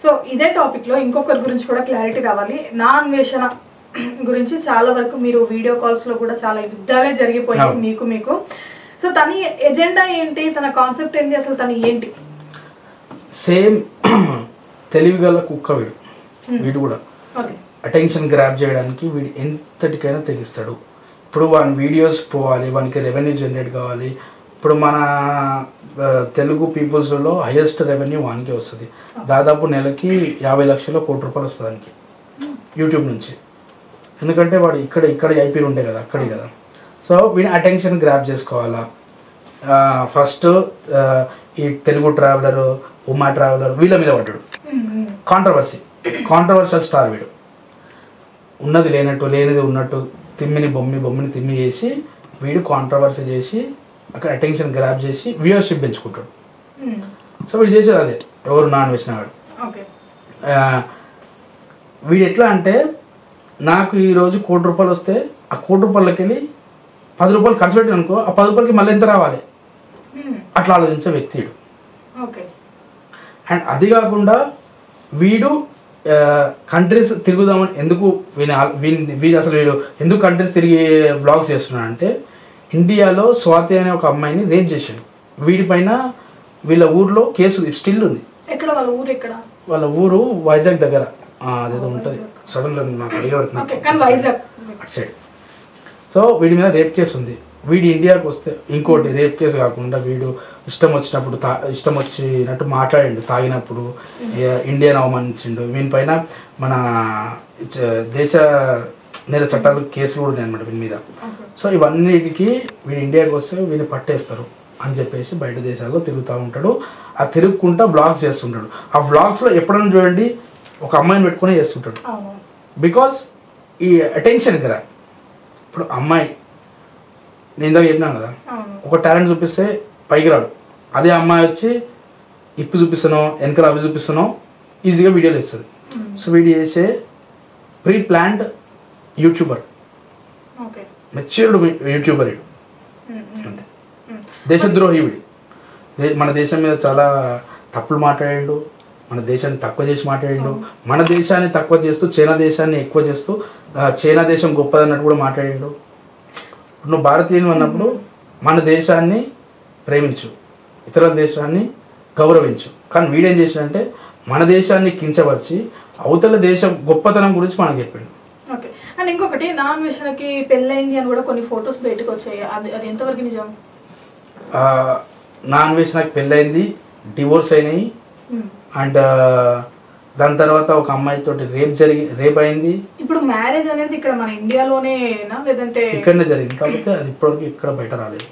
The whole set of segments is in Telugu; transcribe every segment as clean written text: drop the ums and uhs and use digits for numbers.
సో ఇదే టాపిక్లో ఇంకొకరి గురించి కూడా క్లారిటీ రావాలి. నా అన్వేషణ గురించి చాలా వరకు మీరు వీడియో కాల్స్లో కూడా చాలా యుద్ధాలే జరిగిపోయాయి మీకు. సో తన ఎజెండా ఏంటి, తన కాన్సెప్ట్ ఏంటి, అసలు తను ఏంటి? సేమ్ తెలివిగల కుక్క వీడు కూడా అటెన్షన్ గ్రాప్ చేయడానికి వీడు ఎంతటికైనా తెగిస్తాడు. ఇప్పుడు వాని వీడియోస్ పోవాలి, వానికి రెవెన్యూ జనరేట్ కావాలి. ఇప్పుడు మన తెలుగు పీపుల్స్లో హైయెస్ట్ రెవెన్యూ వానికి వస్తుంది. దాదాపు నెలకి 50 లక్షల కోటి రూపాయలు వస్తుంది దానికి యూట్యూబ్ నుంచి. ఎందుకంటే వాడు ఇక్కడ ఐపీలు ఉంటాయి కదా, అక్కడే కదా. సో వీడి అటెన్షన్ గ్రాప్ చేసుకోవాలా. ఫస్ట్ ఈ తెలుగు ట్రావెలర్, ఉమా ట్రావెలర్ వీళ్ళ మీద పడ్డాడు. కాంట్రవర్షియల్ స్టార్ వీడు. ఉన్నది లేనట్టు, లేనిది ఉన్నట్టు, బొమ్మిని తిమ్మి చేసి వీడు కాంట్రవర్సీ చేసి అక్కడ అటెన్షన్ గ్రాప్ చేసి వ్యూవర్షిప్ పెంచుకుంటాడు. సో వీడు చేసేది అదే, ఎవరు నాన్ వేసిన వాడు. వీడు ఎట్లా అంటే, నాకు ఈరోజు ₹1,00,00,000 వస్తే ఆ ₹1,00,00,000 వెళ్ళి ₹10 ఖర్చు పెట్టాను అనుకో, ఆ ₹10 మళ్ళీ ఎంత రావాలి అట్లా ఆలోచించే వ్యక్తి వీడు. అండ్ అది కాకుండా వీడు కంట్రీస్ తిరుగుదామని ఎందుకు వీడు అసలు వీడు ఎందుకు కంట్రీస్ తిరిగి బ్లాగ్స్ చేస్తున్నాడు అంటే, ఇండియాలో స్వాతి అనే ఒక అమ్మాయిని రేప్ చేశాడు. వీడిపైన వీళ్ళ ఊర్లో కేసు స్టిల్ ఉంది. వాళ్ళ ఊరు వైజాగ్ దగ్గర, అదేదో ఉంటుంది సడన్ నాకు అడిగేవారు అటు సైడ్. సో వీడి మీద రేప్ కేసు ఉంది. వీడు ఇండియాకి వస్తే ఇంకోటి రేప్ కేసు కాకుండా వీడు ఇష్టం వచ్చినట్టు మాట్లాడిండు. తాగినప్పుడు ఇండియాను అవమానించిండు. వీనిపైన మన దేశ నేర చట్టాలు కేసులు కూడా ఉన్నాయి అనమాట వీని మీద. సో ఇవన్నిటికీ వీడు ఇండియాకి వస్తే వీడిని పట్టేస్తారు అని చెప్పేసి బయట దేశాల్లో తిరుగుతూ ఉంటాడు. ఆ తిరుగుకుంటా బ్లాగ్స్ చేస్తుంటాడు. ఆ బ్లాగ్స్లో ఎప్పుడైనా చూడండి ఒక అమ్మాయిని పెట్టుకుని చేస్తుంటాడు. బికాస్ ఈ అటెన్షన్ కదా. ఇప్పుడు అమ్మాయి నేను ఇందాక చెప్పినాను కదా, ఒక టాలెంట్ చూపిస్తే పైకి రాడు. అదే అమ్మాయి వచ్చి ఇప్పు చూపిస్తానో వెనకాల అవి చూపిస్తానో ఈజీగా వీడియోలు ఇస్తుంది. సో వీడియో చేసే pre planned YouTuber, matured YouTuber వీడు. అంతే. దేశద్రోహి వీడు. మన దేశం మీద చాలా తప్పులు మాట్లాడిండు, మన దేశాన్ని తక్కువ చేసి మాట్లాడిండు. మన దేశాన్ని తక్కువ చేస్తూ చైనా దేశాన్ని ఎక్కువ చేస్తూ చైనా దేశం గొప్పదన్నట్టు కూడా మాట్లాడిండు. నువ్వు భారతీయులు అన్నప్పుడు మన దేశాన్ని ప్రేమించు, ఇతర దేశాన్ని గౌరవించు. కానీ వీడేం చేశాడంటే మన దేశాన్ని కించపరిచి అవతల దేశం గొప్పతనం గురించి మనకు చెప్పిండు. ఓకే. అండ్ ఇంకొకటి, నా అన్వేషణకి పెళ్ళైంది అని కూడా కొన్ని ఫొటోస్ బయటకు వచ్చాయి. అది ఎంతవరకు నిజం? నా అన్వేషణకి పెళ్ళైంది, డివోర్స్ అయినాయి. అండ్ దాని తర్వాత ఒక అమ్మాయితో రేప్ అయింది. ఇప్పుడు మ్యారేజ్ అనేది ఇక్కడ మన ఇండియాలోనేనా లేదంటే ఇక్కడనే జరిగింది. కాకపోతే అది ఇప్పటివరకు ఇక్కడ బయట రాలేదు.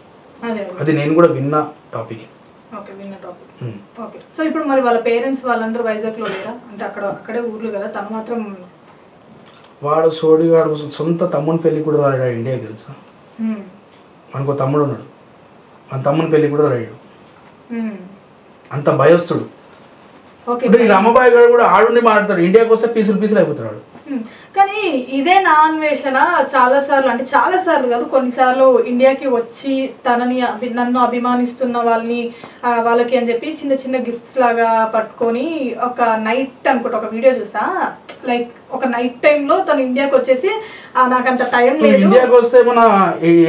అది నేను కూడా విన్న టాపిక్. ఓకే. సో ఇప్పుడు మరి వాళ్ళ పేరెంట్స్ వాళ్ళందరూ వైజాగ్ లో లేరా? అంటే అక్కడే ఊర్లు కదా, తను మాత్రం వాడు సోడిగాడు సొంత తమ్ముని పెళ్లి కూడా రాడు ఇండియాకి, తెలుసా? మనకు తమ్ముడు ఉన్నాడు, మన తమ్ముని పెళ్లి కూడా రాడు. అంత భయస్తుడు. రామబాయి గారు కూడా ఆడుండి మాట్లాడతాడు, ఇండియాకి వస్తే పీసులు అయిపోతాడు. కానీ ఇదే నా అన్వేషణ చాలా సార్లు కాదు, కొన్నిసార్లు ఇండియాకి వచ్చి నన్ను అభిమానిస్తున్న వాళ్ళకి అని చెప్పి చిన్న చిన్న గిఫ్ట్స్ లాగా పట్టుకొని ఒక నైట్ అనుకుంటా ఒక వీడియో చూసా. లైక్ ఒక నైట్ టైంలో తను ఇండియాకి వచ్చేసి నాకంత టైం లేదు, ఇండియాకి వస్తే మన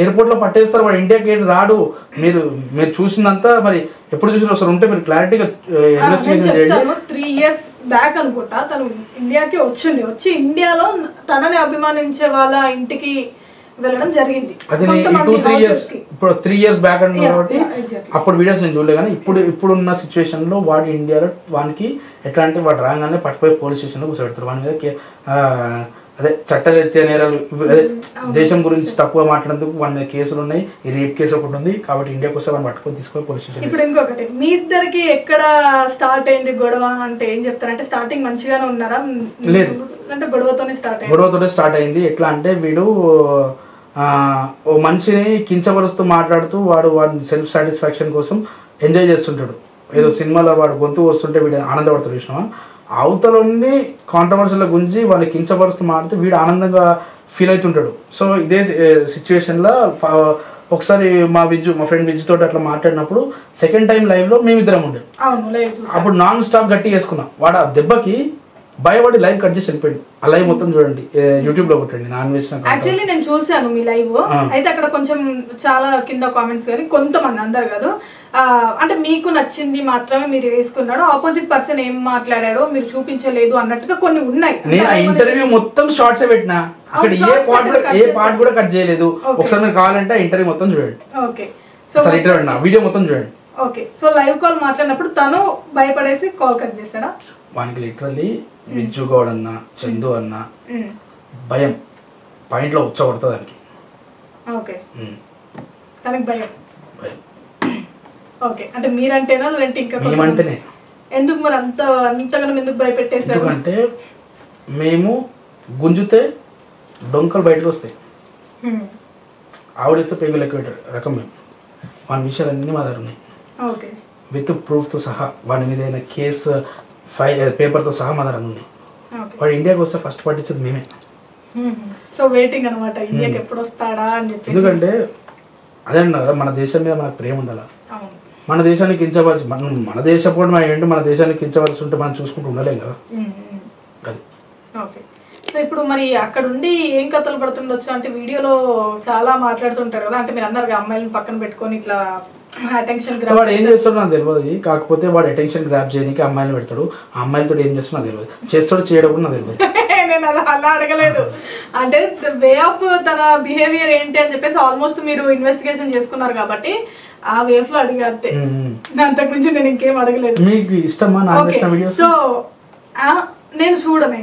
ఎయిర్పోర్ట్ లో పట్టేస్తారు, వాడు ఇండియాకి రాడు. మీరు చూసినంత మరి ఎప్పుడు చూసిన ఒకసారి ఉంటే మీరు క్లారిటీగా 3 years బ్యాక్ అనుకుంటా తను ఇండియాకి వచ్చి ఇండియాలో తనని అభిమానించే వాళ్ళ ఇంటికి వెళ్ళడం జరిగింది. ఇప్పుడు 3 years బ్యాక్ అంటే కాబట్టి అప్పుడు వీడియోస్ నేను చూడలే. కానీ ఇప్పుడున్న సిచ్యువేషన్ లో వాడు ఇండియాలో వానికి ఎట్లా అంటే వాడు రాగానే పట్టుపోయి పోలీస్ స్టేషన్ లో కూర్చోబెడతారు. వాడి మీద అదే చట్టరీత్యా నేరాలు, అదే దేశం గురించి తక్కువ మాట్లాడేందుకు వాడి మీద కేసులు ఉన్నాయి. ఈ రేప్ కేసు ఒకటి ఉంది. కాబట్టి ఇండియాకి వస్తే వాడిని పట్టుకొని తీసుకొని పోలీస్ స్టేషన్. ఇప్పుడు ఇంకొకటి, మీ ఇద్దరికి ఎక్కడ స్టార్ట్ అయింది గొడవ అంటే ఏం చెప్తారంటే, స్టార్టింగ్ మంచిగానే ఉన్నారా? లేదు, అంటే గొడవతోనే స్టార్ట్ అయింది. ఎట్లా అంటే వీడు ఓ మనిషిని కించపరుస్తూ మాట్లాడుతూ వాడి సెల్ఫ్ సాటిస్ఫాక్షన్ కోసం ఎంజాయ్ చేస్తుంటాడు. ఏదో సినిమాలో వాడు గొంతు వస్తుంటే వీడు ఆనందపడతాడు. విషయం అవతలని కాంట్రవర్షియల్ గురించి వాళ్ళు కించపరుస్తూ మాట్లాడుతూ వీడు ఆనందంగా ఫీల్ అవుతుంటాడు. సో ఇదే సిచ్యువేషన్లో ఒకసారి మా ఫ్రెండ్ విజ్జు తోటి అట్లా మాట్లాడినప్పుడు సెకండ్ టైం లైవ్ లో మేమిద్దరం ఉండే, అప్పుడు నాన్ స్టాప్ గట్టి వేసుకున్నాం. వాడు ఆ దెబ్బకి భయపడి లైవ్ కట్ చేసి వెళ్ళిపోయింది. ఆ లైవ్ మొత్తం చూడండి, యూట్యూబ్ లో కొట్టండి నాన్ వెజ్. యాక్చువల్లీ నేను చూసాను మీ లైవ్, అయితే అక్కడ కొంచెం చాలా కింద కామెంట్స్ కానీ కొంతమంది, అందరు కాదు, అంటే మీకు నచ్చింది మాత్రమే మీరు వేసుకున్నాడు, ఆపోజిట్ పర్సన్ ఏం మాట్లాడాడో మీరు చూపించలేదు అన్నట్టుగా కొన్ని ఉన్నాయి. నేను ఆ ఇంటర్వ్యూ మొత్తం షార్ట్స్ పెట్టినా, అక్కడ ఏ పార్ట్ కూడా కట్ చేయలేదు. ఒకసారి మీరు కావాలంటే ఇంటర్వ్యూ మొత్తం చూడండి. ఓకే, సో ఇంటర్వ్యూ వీడియో మొత్తం చూడండి. ఓకే, సో లైవ్ కాల్ మాట్లాడినప్పుడు తను భయపడేసి కాల్ కట్ చేశాడా? వానికి లిటరల్లీ విజ్జు గౌడ్ అన్న, చందు అన్న భయం పాయింట్ లో వచ్చగొడుతుంది దానికి. ఓకే, తనకి భయం. ఓకే, అంటే మీరంటేనా లేదంటే ఇంకా మేమంటేనే? ఎందుకు మరి అంతగానో ఎందుకు భయపెట్టేసారు? ఎందుకంటే మేము గుంజుతే డొంకలు బయటకు వస్తాయి, ఆవిడిస్తే పేగులు ఎక్కువ రకం. మేము వాని విషయాలన్నీ మా దగ్గర ఉన్నాయి, విత్ ప్రూఫ్తో సహా. వాడి మీద అయిన కేసు పేపర్తో సహా మా దగ్గర ఉన్నాయి. వాడు ఇండియాకి వస్తే ఫస్ట్ పట్టించేది మేమే. సో వెయిటింగ్ అనమాట, ఇండియాకి ఎప్పుడు వస్తాడా అని చెప్పి. ఎందుకంటే అదే అన్నా కదా, మన దేశం మీద మనకు ప్రేమ ఉండాలి. మన దేశానికి కించవలసి, మన దేశం కూడా ఏంటి, మన దేశానికి కించవలసి ఉంటే మనం చూసుకుంటూ ఉండలేం కదా. అది ఓకే, సో ఇప్పుడు మరి అక్కడ ఉండి ఏం కథలు పడుతుండొచ్చు అంటే, వీడియోలో చాలా మాట్లాడుతుంటారు కదా, అంటే మీరు అన్నారు అమ్మాయిలను పక్కన పెట్టుకొని ఇట్లా అటెన్షన్ గ్రాబ్. వాడు ఏం చేస్తాడో నాకు తెలియదు, కాకపోతే వాడు అటెన్షన్ గ్రాప్ చేయడానికి అమ్మాయిలు పెడతాడు. ఆ అమ్మాయిలతో ఏం చేస్తాడో నాకు తెలియదు, చేస్తాడో చేయడం కూడా నాకు తెలియదు. నేను అలా అడగలేదు, అంటే వే ఆఫ్ తన బిహేవియర్ ఏంటి అని చెప్పేసి ఆల్మోస్ట్ మీరు ఇన్వెస్టిగేషన్ చేసుకున్నారు కాబట్టి ఆ వేఫ్ లో అడిగారు, అంతకు మించి నేను ఇంకేం అడగలేదు. మీకు ఇష్టమా నా వీడియోస్? సో నేను చూడను,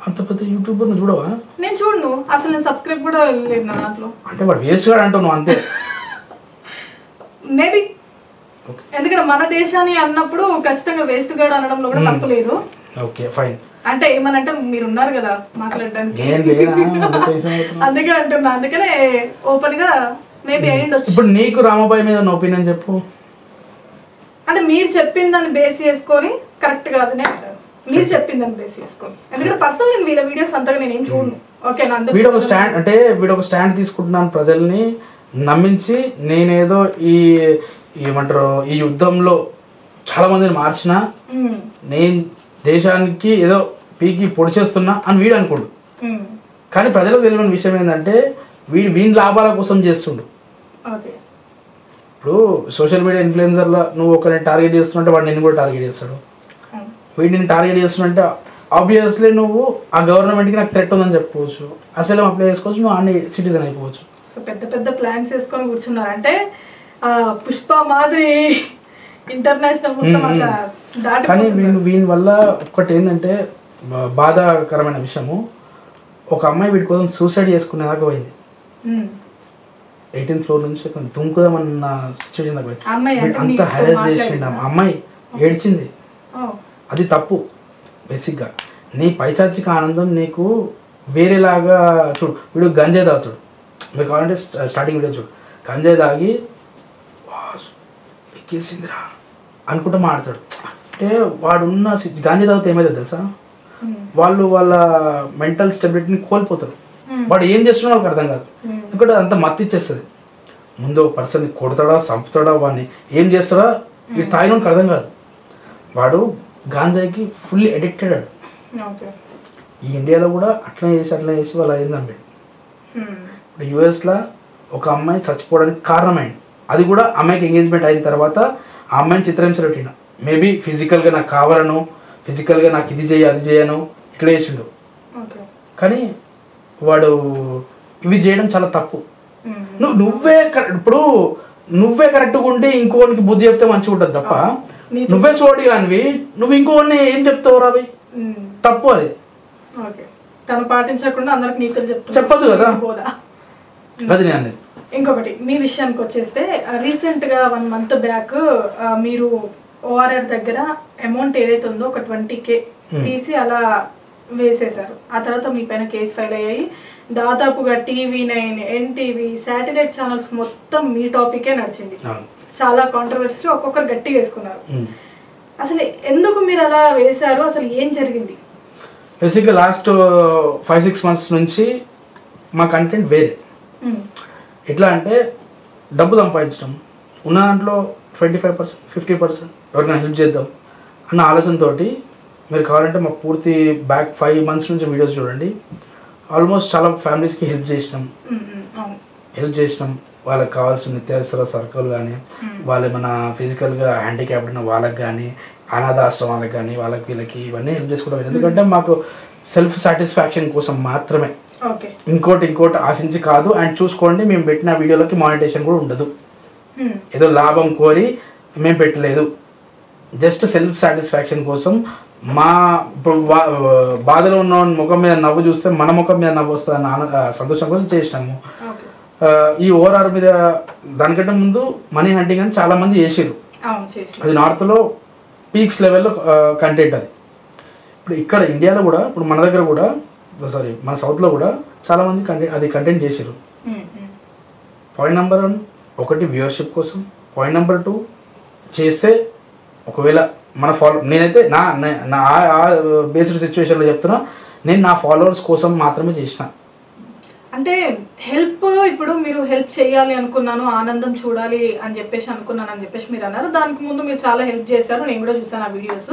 అంత పెద్ద యూట్యూబర్ చూడవా? నేను చూడను అసలు, నేను సబ్స్క్రైబ్ కూడా లేదు నా దాంట్లో. అంటే వాడు వేస్ట్ గా అంటావు అంతే. మేబీ ఎందుకంటే మన దేశాన్ని అన్నప్పుడు ఖచ్చితంగా వేస్ట్ గా అనడంలో కూడా తప్పు లేదు. ఓకే ఫైన్, అంటే ఏమనంటే మీరు ఉన్నారు కదా మాట్లాడడానికి, అందుకే అంటున్నా, అందుకనే ఓపెన్ గా మేబీ అయ్యిండొచ్చు. ఇప్పుడు నీకు రామబాయి మీద ఒపీనియన్ చెప్పు. అంటే మీరు చెప్పిన దాన్ని బేస్ చేసుకొని కరెక్ట్ కాదని అంటారు, మీరు చెప్పిన దాన్ని బేస్ చేసుకొని. ఎందుకంటే పర్సనల్ నేను వీళ్ళ వీడియోస్ అంతగా నేనేం చూడను. ఓకే, వీడు ఒక స్టాండ్, అంటే వీడు ఒక స్టాండ్ తీసుకుంటున్నాను ప్రజల్ని నమ్మించి, నేనేదో ఏమంటారు ఈ యుద్ధంలో చాలా మందిని మార్చిన, నేను దేశానికి ఏదో పీకి పొడి చేస్తున్నా అని వీడు అనుకోడు. కానీ ప్రజలకు తెలియని విషయం ఏంటంటే వీడి లాభాల కోసం చేస్తుండు. ఇప్పుడు సోషల్ మీడియా ఇన్ఫ్లుయెన్సర్లో నువ్వు ఒకరిని టార్గెట్ చేస్తున్నట్టే వాడు నిన్ను కూడా టార్గెట్ చేస్తాడు. వీడిని టార్గెట్ చేస్తున్నట్టే ఆబ్వియస్లీ నువ్వు ఆ గవర్నమెంట్కి నాకు థ్రెట్ ఉందని చెప్పుకోవచ్చు, అసలు అప్లై చేసుకోవచ్చు, నువ్వు అన్ని సిటిజన్ అయిపోవచ్చు. సో పెద్ద పెద్ద ప్లాన్స్ వేసుకొని కూర్చున్నారు అంటే పుష్ప మాదిరి ఇంటర్నేషనల్ మొత్తం అట్లా దాటి. కానీ వీని వల్ల ఒకటి ఏంటంటే బాధాకరమైన విషయము, ఒక అమ్మాయి వీడి కోసం సూసైడ్ చేసుకునేదాకా పోయింది. 18th ఫ్లోర్ నుంచి దుంకుదామన్న సిచ్యువేషన్ దాకా పోయింది. అంత హెరాస్ చేసిండు, అమ్మాయి ఏడ్చింది. అది తప్పు. బేసిక్గా నీ పైచాచిక ఆనందం నీకు వేరేలాగా చూడు. వీడు గంజాయి తాగుతాడు, మీరు కావాలంటే స్టార్టింగ్ వీడియో చూడు, గంజాయి తాగి ఎక్కేసిందిరా అనుకుంటూ మాడతాడు. అంటే వాడున్న గంజాయి తాగితే ఏమైతే తెలుసా, వాళ్ళు వాళ్ళ మెంటల్ స్టెబిలిటీని కోల్పోతారు. వాడు ఏం చేస్తున్నా వాళ్ళకి అర్థం కాదు, ఎందుకంటే అంత మత్తు ఇచ్చేస్తుంది. ముందు ఒక పర్సన్ కొడతాడా, చంపుతాడా, వాడిని ఏం చేస్తాడా ఇది తాగినోడికి అర్థం కాదు. వాడు గాంజాయికి ఫుల్లీ అడిక్టెడ్. ఈ ఇండియాలో కూడా అట్లా చేసి వాళ్ళు అయిందండి. ఇప్పుడు యూఎస్లో ఒక అమ్మాయి చచ్చిపోవడానికి కారణమైంది, అది కూడా అమ్మాయికి ఎంగేజ్మెంట్ అయిన తర్వాత ఆ అమ్మాయిని చిత్రహింసలు పెట్టిన. మేబీ ఫిజికల్గా నాకు కావాలను, ఫిజికల్గా నాకు ఇది చేయ అది చేయను ఇట్లా చేసిండు. కానీ వాడు ఇవి చేయడం చాలా తప్పు. ఇప్పుడు నువ్వే కరెక్ట్గా ఉంటే ఇంకోనికి బుద్ధి చెప్తే మంచిగా ఉంటుంది తప్ప, నువ్వే సోడి కానివి నువ్వు ఇంకోని ఏం చెప్తావు రావి, తప్పు అది. తను పాటించకుండా అందరికి నీతులు చెప్పదు కదా, అది నేను. ఇంకొకటి మీ విషయానికి వచ్చేస్తే, రీసెంట్ గా 1 month బ్యాక్ మీరు ORR దగ్గర అమౌంట్ ఏదైతే ఉందో ఒక 20K తీసి అలా వేసేశారు. ఆ తర్వాత మీ పైన కేసు ఫైల్ అయ్యాయి. దాదాపుగా TV9, NTV, శాటిలైట్ ఛానల్స్ మొత్తం మీ టాపికే నడిచింది. చాలా కాంట్రవర్సీ, ఒక్కొక్కరు గట్టిగా వేసుకున్నారు. అసలు ఎందుకు మీరు అలా వేశారు, అసలు ఏం జరిగింది? బేసిక్గా లాస్ట్ 5-6 months నుంచి మా కంటెంట్ వేరే. ఎట్లా అంటే డబ్బు సంపాదించడం, ఉన్న దాంట్లో 25%, 50% ఎవరికైనా హెల్ప్ చేద్దాం అన్న ఆలోచనతోటి మీరు కావాలంటే మా పూర్తి బ్యాక్ 5 months నుంచి వీడియోస్ చూడండి. ఆల్మోస్ట్ చాలా ఫ్యామిలీస్కి హెల్ప్ చేసినాం. వాళ్ళకి కావాల్సిన నిత్యావసర సరుకులు కానీ, వాళ్ళు ఏమైనా ఫిజికల్గా హ్యాండిక్యాప్డ్ ఉన్న వాళ్ళకి కానీ, అనాథాశ్రమాలకు కానీ, వాళ్ళకి వీళ్ళకి ఇవన్నీ హెల్ప్ చేసుకోవడం. ఎందుకంటే మాకు సెల్ఫ్ సాటిస్ఫాక్షన్ కోసం మాత్రమే, ఇంకోటి ఆశించి కాదు. అండ్ చూసుకోండి, మేము పెట్టిన వీడియోలకి మానిటేషన్ కూడా ఉండదు. ఏదో లాభం కోరి మేము పెట్టలేదు, జస్ట్ సెల్ఫ్ సాటిస్ఫాక్షన్ కోసం. మా బాధలో ఉన్న ముఖం మీద నవ్వు చూస్తే మన ముఖం మీద నవ్వు వస్తుందన్న సంతోషం కోసం చేసినాము. ఈ ఓఆర్ఆర్ మీద దానికంటే ముందు మనీ హంటింగ్ అని చాలా మంది చేసిరు. అది నార్త్లో పీక్స్ లెవెల్లో కంటెంట్. అది ఇప్పుడు ఇక్కడ ఇండియాలో కూడా, ఇప్పుడు మన దగ్గర కూడా, మన సౌత్లో కూడా చాలా మంది కంటెంట్ చేసిరు. పాయింట్ నెంబర్ 1 వ్యూవర్షిప్ కోసం. పాయింట్ నెంబర్ 2 చేస్తే ఒకవేళ మన నేనైతే నా బేస్డ్ సిచ్యువేషన్లో చెప్తున్నా, నేను నా ఫాలోవర్స్ కోసం మాత్రమే చేసిన. అంటే హెల్ప్, ఇప్పుడు మీరు హెల్ప్ చేయాలి అనుకున్నాను, ఆనందం చూడాలి అని చెప్పేసి అనుకున్నాను అని చెప్పేసి మీరు అన్నారు. దానికి ముందు మీరు చాలా హెల్ప్ చేశారు, నేను కూడా చూసాను ఆ వీడియోస్.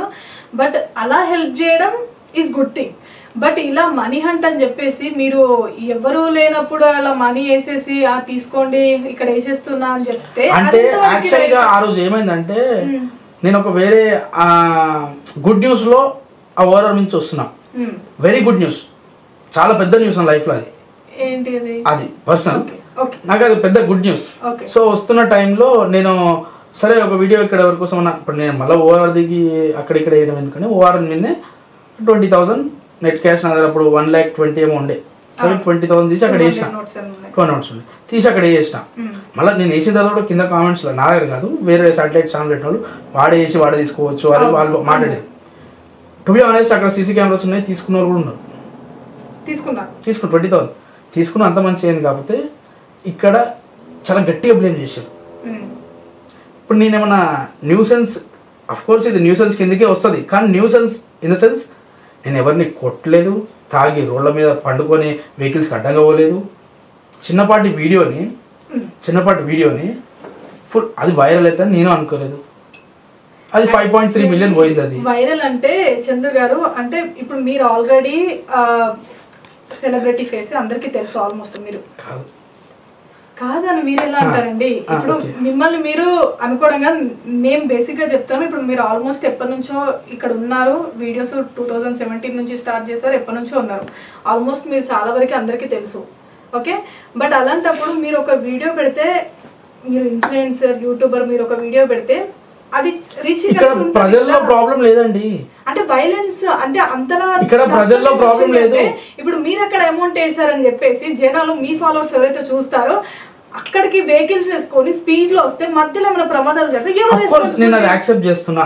బట్ అలా హెల్ప్ చేయడం ఈజ్ గుడ్ థింగ్. బట్ ఇలా మనీ హంట్ అని చెప్పేసి మీరు ఎవరు లేనప్పుడు అలా మనీ వేసేసి తీసుకోండి ఇక్కడ వేసేస్తున్నా అని చెప్తే, అంటే యాక్చువల్గా ఆ రోజు ఏమైందంటే, నేను ఒక వేరే గుడ్ న్యూస్ లో ఆ ఓవరాల్ నుంచి వస్తున్నా. వెరీ గుడ్ న్యూస్, చాలా పెద్ద న్యూస్ నా లైఫ్ లో. అది పర్సనల్, నాకు అది పెద్ద గుడ్ న్యూస్. సో వస్తున్న టైంలో నేను సరే ఒక వీడియో ఇక్కడ ఎవరి కోసం అన్నా, ఇప్పుడు నేను మళ్ళీ ఓఆర్ దిగి అక్కడ ఇక్కడ వేయడం ఎందుకంటే, ఓఆర్ మీదే 20,000 నెట్ క్యాష్ నా దగ్గర అప్పుడు 1,20,000 ఏమో ఉండే. 20,000 తీసి అక్కడ వేసిన, నోట్స్ ఉండే తీసి అక్కడ వేసిన. మళ్ళీ నేను వేసిన తర్వాత కూడా కింద కామెంట్స్లో, నా దగ్గర కాదు వేరే సాటిలైట్ ఛానల్ పెట్టిన వాళ్ళు, వాడే తీసుకోవచ్చు అది వాళ్ళు మాట్లాడేది. టు బి ఆనెస్ట్ అక్కడ సీసీ కెమెరాస్ ఉన్నాయి, తీసుకున్న వాళ్ళు కూడా ఉన్నారు. తీసుకున్న 20,000 తీసుకున్న అంత మంచి అయింది. కాకపోతే ఇక్కడ చాలా గట్టిగా బ్లేమ్ చేశారు. ఇప్పుడు నేనేమన్నా న్యూసెన్స్, అఫ్ కోర్స్ ఇది న్యూసెన్స్ కిందకే వస్తుంది, కానీ న్యూసెన్స్ ఇన్ ద సెన్స్ నేను ఎవరిని కొట్టలేదు, తాగి రోడ్ల మీద పండుకొని వెహికల్స్కి అడ్డంగా పోలేదు. చిన్నపాటి వీడియోని ఫుల్ అది వైరల్ అవుతుంది నేను అనుకోలేదు. అది 5.3 million పోయింది. అది వైరల్ అంటే చందు గారు, అంటే ఇప్పుడు మీరు ఆల్రెడీ సెలబ్రిటీ ఫేస్ అందరికీ తెలుసు ఆల్మోస్ట్. మీరు కాదని మీరు ఎలా అంటారండి? ఇప్పుడు మిమ్మల్ని మీరు అనుకోవడం కాదు, మేము బేసిక్ గా చెప్తాను. ఇప్పుడు మీరు ఆల్మోస్ట్ ఎప్పటి నుంచో ఇక్కడ ఉన్నారు, వీడియోస్ 2017 నుంచి స్టార్ట్ చేశారు, ఎప్పటి నుంచో ఉన్నారు. ఆల్మోస్ట్ మీరు చాలా వరకు అందరికీ తెలుసు, ఓకే. బట్ అలాంటప్పుడు మీరు ఒక వీడియో పెడితే, మీరు ఇన్ఫ్లుయెన్సర్, యూట్యూబర్, మీరు ఒక వీడియో పెడితే అది రీచ్, ప్రజల్లో ప్రాబ్లం లేదండి. అంటే వైలెన్స్ అంటే అంతలా ఇక్కడ ప్రజల్లో ప్రాబ్లం లేదు. ఇప్పుడు మీరు అక్కడ అమౌంట్ వేసారని చెప్పేసి జనాలు, మీ ఫాలోవర్స్ ఎవరైతే చూస్తారో, అక్కడికి వెహికల్స్ వేసుకొని స్పీడ్ లో వస్తే మధ్యలో ఏమైనా ప్రమాదాలు జరిగితే నేను అది యాక్సెప్ట్ చేస్తున్నా.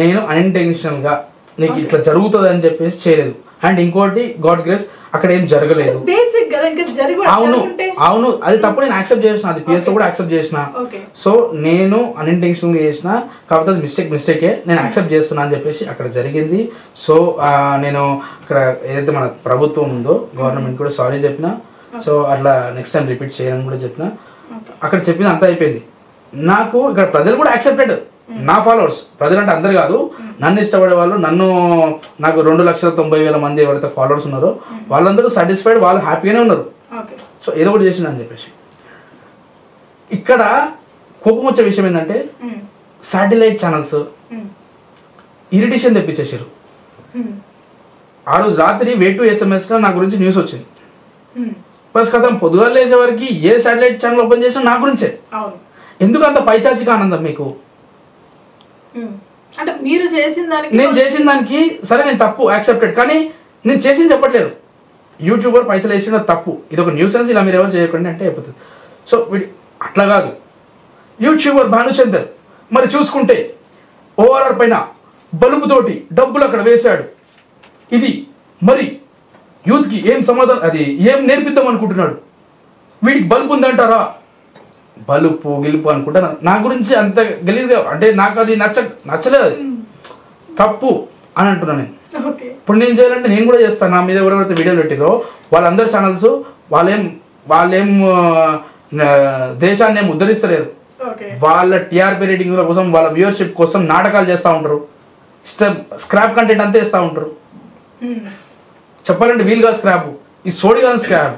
నేను అన్ఇంటెన్షనల్ గా నీకు ఇట్లా జరుగుతుంది అని చెప్పేసి చేయలేదు. అండ్ ఇంకోటి, గాడ్ గ్రేస్ అక్కడ ఏం జరగలేదు. బేసిక్ కదా, ఇంకా అవును అది తప్పు, నేను యాక్సెప్ట్ చేసిన, అది పిఎస్ లో కూడా యాక్సెప్ట్ చేసిన. సో నేను అన్ఇంటెన్షనల్ గా చేసిన, కాకపోతే అది మిస్టేకే, నేను యాక్సెప్ట్ చేస్తున్నా అని చెప్పేసి అక్కడ జరిగింది. సో నేను అక్కడ ఏదైతే మన ప్రభుత్వం ఉందో, గవర్నమెంట్ కూడా సారీ చెప్పిన. సో అట్లా నెక్స్ట్ టైం రిపీట్ చేయాలని కూడా చెప్పిన. అక్కడ చెప్పిన అంతా అయిపోయింది. నాకు ఇక్కడ ప్రజలు కూడా యాక్సెప్టెడ్, నా ఫాలోవర్స్, ప్రజలు అంటే అందరు కాదు, నన్ను ఇష్టపడే వాళ్ళు, నాకు 2,90,000 మంది ఎవరైతే ఫాలోవర్స్ ఉన్నారో వాళ్ళందరూ సాటిస్ఫైడ్, వాళ్ళు హ్యాపీగానే ఉన్నారు. సో ఏదో ఒకటి చేసిన అని చెప్పేసి. ఇక్కడ కోపం వచ్చే విషయం ఏంటంటే, శాటిలైట్ ఛానల్స్ ఇరిటేషన్ తెప్పించేసారు. ఆ రోజు రాత్రి వే2 SMS లో నా గురించి న్యూస్ వచ్చింది. ప్లస్ కథ పొద్దుగాలు లేచే వరకు ఏ శాటిలైట్ ఛానల్ ఓపెన్ చేసినా నా గురించే. ఎందుకు అంత పైచాచిక ఆనందం మీకు? అంటే మీరు చేసిన దానికి, నేను చేసిన దానికి సరే నేను తప్పు యాక్సెప్టెడ్, కానీ నేను చేసింది చెప్పట్లేదు. యూట్యూబర్ పైసలు వేసిన తప్పు, ఇది ఒక న్యూసెన్స్, ఇలా మీరు ఎవరు చేయకండి అంటే అయిపోతుంది. సో అట్లా కాదు. యూట్యూబర్ భానుచందర్ మరి చూసుకుంటే ఓఆర్ఆర్ పైన బలుపుతోటి డబ్బులు అక్కడ వేశాడు. ఇది మరి యూత్కి ఏం సమాధానం, అది ఏం నేర్పిద్దాం అనుకుంటున్నాడు? వీడికి బల్బు ఉందంటారా? బలుపు గెలుపు అనుకుంటా. నా గురించి అంత గలీజ్గా, అంటే నాకు అది నచ్చలేదు, అది తప్పు అని అంటున్నా నేను. ఇప్పుడు నేను చేయాలంటే నేను కూడా చేస్తాను. నా మీద ఎవరెవరైతే వీడియోలు పెట్టిరో వాళ్ళందరి ఛానల్స్ వాళ్ళేం దేశాన్ని ఏమి ఉద్ధరిస్తలేరు. ఓకే వాళ్ళ టీఆర్పీ రేటింగ్ కోసం వాళ్ళ వ్యూవర్షిప్ కోసం నాటకాలు చేస్తూ ఉంటారు, స్క్రాప్ కంటెంట్ అంతే ఇస్తూ ఉంటారు. చెప్పాలంటే వీలు కాదు స్క్రాప్, ఈ సోడి కాదు స్క్రాప్.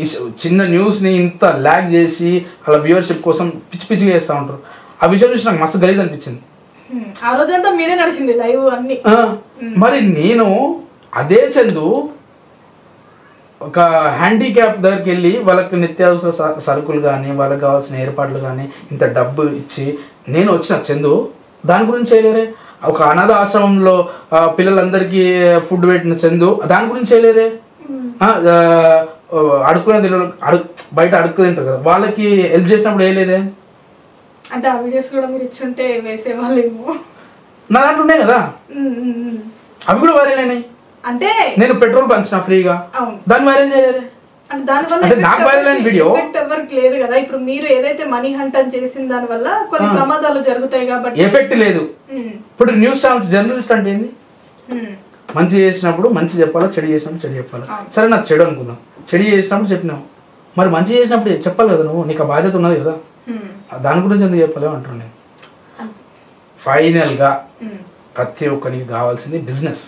ఈ చిన్న న్యూస్ని ఇంత ల్యాగ్ చేసి వాళ్ళ వ్యూవర్షిప్ కోసం పిచ్చి పిచ్చిగా చేస్తూ ఉంటారు. ఆ విషయం చూసి నాకు మస్తు గలీజ్ అనిపించింది. ఆ రోజంతా మీరే నడిచింది లైవ్ అన్ని. మరి నేను అదే చందు ఒక హ్యాండిక్యాప్ దగ్గరికి వెళ్ళి వాళ్ళకి నిత్యావసర సరుకులు కానీ వాళ్ళకి కావాల్సిన ఏర్పాట్లు కానీ ఇంత డబ్బు ఇచ్చి నేను వచ్చిన చందు దాని గురించి చేయలేరే. ఒక అనాథ ఆశ్రమంలో పిల్లలందరికీ ఫుడ్ పెట్టిన చందు దాని గురించి చేయలేరే. అడుక్కునే బయట అడుక్కు తింటారు కదా, వాళ్ళకి హెల్ప్ చేసినప్పుడు వేయలేదే. అంటే ఆ వీడియోస్ కూడా మీరు ఇచ్చుంటే వేసేవాళ్ళేమో. నా దాంట్లో ఉన్నాయి కదా, అవి కూడా వైరల్ అయినాయి. అంటే నేను పెట్రోల్ పంచిన ఫ్రీగా, దాన్ని వైరల్ చేయలేదే. అంటే దానివల్ల నాకు వైరల్ అయిన వీడియో ఎవరికి లేదు కదా. ఇప్పుడు మీరు ఏదైతే మనీ హంట్ అని చేసిన దాని వల్ల కొన్ని ప్రమాదాలు జరుగుతాయి కాబట్టి ఎఫెక్ట్ లేదు. ఇప్పుడు న్యూస్ ఛానల్స్ జర్నలిస్ట్ అంటే ఏంది, మంచి చేసినప్పుడు మంచి చెప్పాలా, చెడు చేసినప్పుడు చెడు చెప్పాలా. సరే నాకు చెడు అనుకుందాం, చెడు చేసినప్పుడు చెప్పినావు, మరి మంచి చేసినప్పుడు చెప్పాలి కదా నువ్వు, నీకు ఆ బాధ్యత ఉన్నది కదా, దాని గురించి ఎందుకు చెప్పలేము అంటున్నాను నేను. ఫైనల్గా ప్రతి ఒక్కరికి కావాల్సింది బిజినెస్.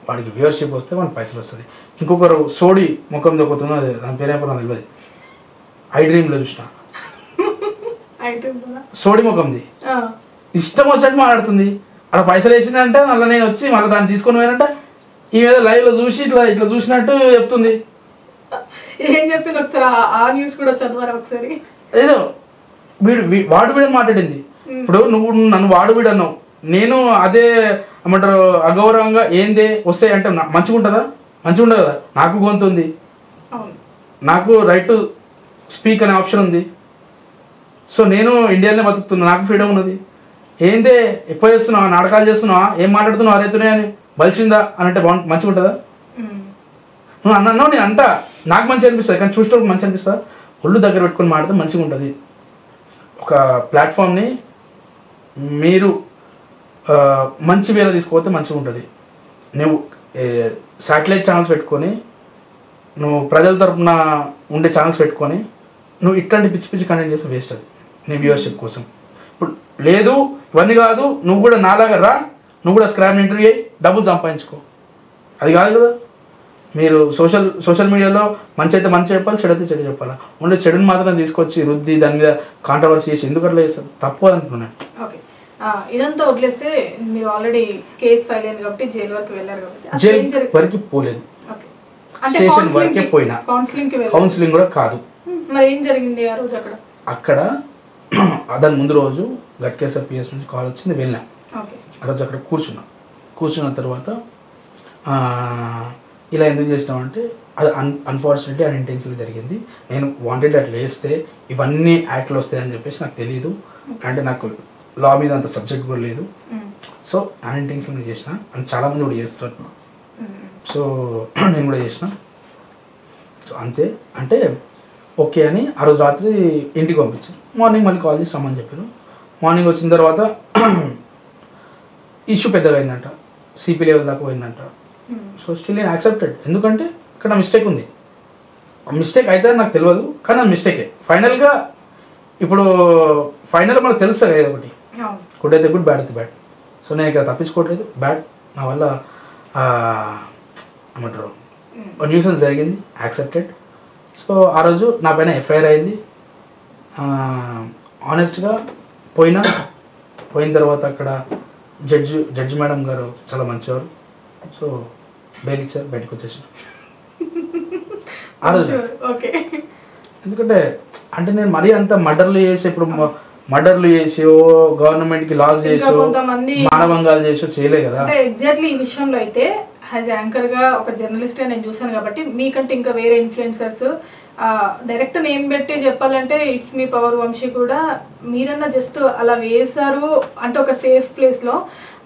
వాడికి వ్యూవర్షిప్ వస్తే మనకి పైసలు వస్తుంది. ఇంకొకరు సోడి ముఖం దొక్కుతున్నది, దాని పేరేపో నాకు తెలియదు, ఐ డ్రీమ్లో చూసిన సోడి ముఖంది ఇష్టం వచ్చినట్టు మాట్లాడుతుంది. అక్కడ పైసలు వేసిందంటే మళ్ళీ నేను వచ్చి మళ్ళీ దాన్ని తీసుకొని పోయినట్ట ఈ మీద లైవ్లో చూసి ఇట్లా ఇట్లా చూసినట్టు చెప్తుంది. ఏం చెప్పింది ఒకసారి ఆ న్యూస్ కూడా చదవరా ఒకసారి. ఏదో వాడు వీడని మాట్లాడింది. ఇప్పుడు నువ్వు నన్ను వాడు వీడు అన్నావు, నేను అదే ఏమంటారు అగౌరవంగా ఏందే వస్తాయి అంటే మంచిగా ఉంటుందా? మంచిగా ఉండదు కదా. నాకు గొంతు ఉంది, నాకు రైట్ టు స్పీక్ అనే ఆప్షన్ ఉంది. సో నేను ఇండియాలోనే బతుకుతున్నా, నాకు ఫ్రీడమ్ ఉన్నది. ఏందే ఎక్కువ చేస్తున్నావా, నాటకాలు చేస్తున్నావా, ఏం మాట్లాడుతున్నావు అరేతున్నాయి అని బలిసిందా అని అంటే మంచిగా ఉంటుందా? నువ్వు అన్నావు, నేను అంటా నాకు మంచి అనిపిస్తుంది, కానీ చూసేటప్పుడు మంచి అనిపిస్తా. ఒళ్ళు దగ్గర పెట్టుకొని మాట్లాడితే మంచిగా ఉంటుంది. ఒక ప్లాట్ఫామ్ని మీరు మంచి వేళ తీసుకోకపోతే మంచిగా ఉంటుంది. నువ్వు శాటిలైట్ ఛానల్స్ పెట్టుకొని, నువ్వు ప్రజల తరపున ఉండే ఛానల్స్ పెట్టుకొని నువ్వు ఇట్లాంటి పిచ్చి పిచ్చి కంటెంట్ చేస్తే వేస్ట్. అది నీ వ్యూవర్షిప్ కోసం. ఇప్పుడు లేదు ఇవన్నీ కాదు, నువ్వు కూడా నాలాగా రా, నువ్వు కూడా స్క్రాప్ ఇంటర్వ్యూ అయ్యి డబ్బులు సంపాదించుకో. అది కాదు కదా. మీరు సోషల్ మీడియాలో మంచి అయితే మంచి చెప్పాలి, చెడు అయితే చెడు చెప్పాలి. ఓన్లీ చెడుని మాత్రం తీసుకొచ్చి రుద్ది దాని మీద కాంట్రవర్సీ చేసి ఎందుకు అట్లా చేస్తారు? తప్పు అనుకున్నాను. ఓకే, ఇదంతా వదిలేస్తే మీరు ఆల్రెడీ కేసు ఫైల్ అయింది కాబట్టి జైలు వరకు వెళ్ళారు కాబట్టి. జైలు వరకు పోలేదు, స్టేషన్ వరకే పోయినా. కౌన్సిలింగ్ కూడా కాదు. మరి ఏం జరిగింది ఆ రోజు అక్కడ? దాని ముందు రోజు గట్కేసర్ పిఎస్ నుంచి కాల్ వచ్చింది, వెళ్ళాం. ఆ రోజు అక్కడ కూర్చున్న తర్వాత ఇలా ఎందుకు చేసినామంటే అది అన్ఫార్చునేట్లీ అన్ఇంటెన్షనల్ జరిగింది. నేను వాంటెడ్ అట్లా వేస్తే ఇవన్నీ యాక్ట్లు వస్తాయని చెప్పేసి నాకు తెలియదు. అంటే నాకు లా మీద అంత సబ్జెక్ట్ కూడా లేదు. సో అన్ఇంటెన్షనల్ చేసిన, అని చాలామంది కూడా చేస్తారు. సో నేను కూడా చేసిన. సో అంతే. అంటే ఓకే అని ఆ రోజు రాత్రి ఇంటికి పంపించాను. మార్నింగ్ మళ్ళీ కాల్ చేసి రమ్మని చెప్పారు. మార్నింగ్ వచ్చిన తర్వాత ఇష్యూ పెద్దగా అయిందంట, సిపి లెవెల్ దాకా పోయిందంట. సో స్టిల్ నేను యాక్సెప్టెడ్, ఎందుకంటే ఇక్కడ మిస్టేక్ ఉంది. మిస్టేక్ అయితే నాకు తెలియదు, కానీ అది మిస్టేకే. ఫైనల్గా ఇప్పుడు ఫైనల్గా మనకు తెలుస్తుంది కదా ఒకటి, గుడ్ అయితే గుడ్, బ్యాడ్ అయితే బ్యాడ్. సో నేను ఇక్కడ తప్పించుకోవట్లేదు. బ్యాడ్ నా వల్ల ఏమంటారు న్యూసెన్స్ జరిగింది, యాక్సెప్టెడ్. సో ఆ రోజు నా పైన ఎఫ్ఐఆర్ అయింది. ఆనెస్ట్గా పోయిన తర్వాత అక్కడ జడ్జి మేడం గారు చాలా మంచివారు. సో బెయిల్ ఇచ్చారు, బయటకు వచ్చేసాను ఆ రోజు. ఎందుకంటే అంటే నేను మరీ అంత మర్డర్లు చేసి, ఇప్పుడు మర్డర్లు చేసి గవర్నమెంట్ కి లాస్ చేసి మానవంగాలు చేసి చేయలే కదా. ఎగ్జాక్ట్లీ ఈ విషయంలో అయితే యాజ్ యాంకర్ గా ఒక జర్నలిస్ట్ గా నేను చూసాను కాబట్టి, మీకంటే ఇంకా వేరే ఇన్ఫ్లుయెన్సర్స్ డైరెక్ట్ నేమ్ పెట్టి చెప్పాలంటే ఇట్స్ మీ పవర్ వంశీ కూడా మీరన్నా జస్ట్ అలా వేశారు అంటే ఒక సేఫ్ ప్లేస్ లో.